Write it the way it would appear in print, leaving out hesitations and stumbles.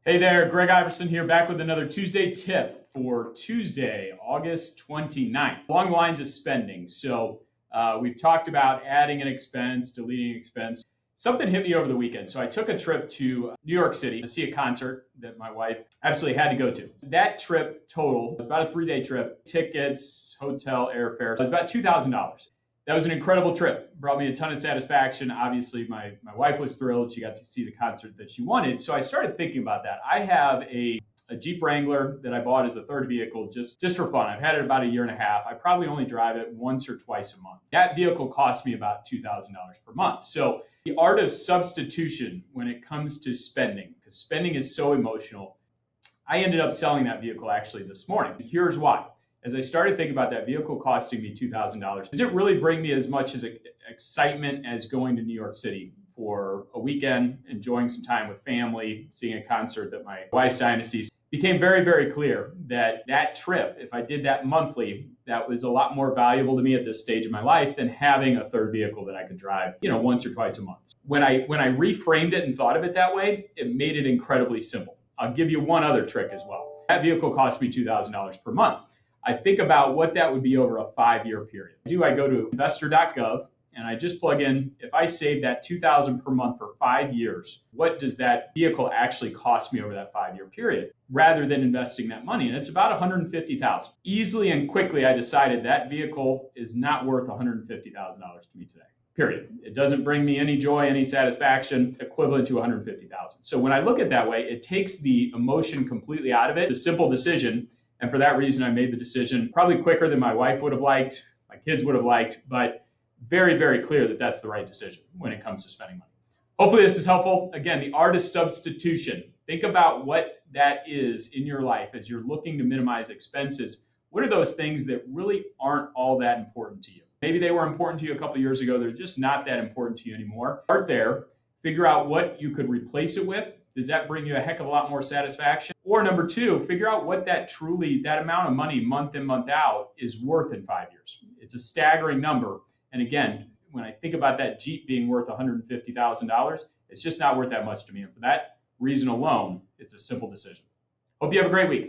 Hey there, Greg Iverson here, back with another Tuesday tip for Tuesday, August 29th. Along the lines of spending. So we've talked about adding an expense, deleting an expense. Something hit me over the weekend. So I took a trip to New York City to see a concert that my wife absolutely had to go to. That trip total was about a 3-day trip. Tickets, hotel, airfare. It was about $2,000. That was an incredible trip. Brought me a ton of satisfaction. Obviously, my wife was thrilled. She got to see the concert that she wanted. So I started thinking about that. I have a Jeep Wrangler that I bought as a third vehicle just for fun. I've had it about a year and a half. I probably only drive it once or twice a month. That vehicle cost me about $2,000 per month. So the art of substitution when it comes to spending, because spending is so emotional, I ended up selling that vehicle actually this morning. Here's why. As I started thinking about that vehicle costing me $2,000, does it really bring me as much as excitement as going to New York City for a weekend, enjoying some time with family, seeing a concert that my wife's dying to see? Became very, very clear that that trip, if I did that monthly, that was a lot more valuable to me at this stage of my life than having a third vehicle that I could drive, once or twice a month. When I reframed it and thought of it that way, it made it incredibly simple. I'll give you one other trick as well. That vehicle cost me $2,000 per month. I think about what that would be over a 5-year period. I go to investor.gov and I just plug in, if I save that $2,000 per month for 5 years, what does that vehicle actually cost me over that 5-year period rather than investing that money? And it's about $150,000. Easily and quickly, I decided that vehicle is not worth $150,000 to me today. Period. It doesn't bring me any joy, any satisfaction equivalent to $150,000. So when I look at it that way, it takes the emotion completely out of it. It's a simple decision. And for that reason, I made the decision probably quicker than my wife would have liked, my kids would have liked, but very, very clear that that's the right decision when it comes to spending money. Hopefully this is helpful. Again, the art of substitution. Think about what that is in your life as you're looking to minimize expenses. What are those things that really aren't all that important to you? Maybe they were important to you a couple of years ago. They're just not that important to you anymore. Start there. Figure out what you could replace it with. Does that bring you a heck of a lot more satisfaction? Or number two, figure out what that amount of money month in, month out is worth in 5 years. It's a staggering number. And again, when I think about that Jeep being worth $150,000, it's just not worth that much to me. And for that reason alone, it's a simple decision. Hope you have a great week.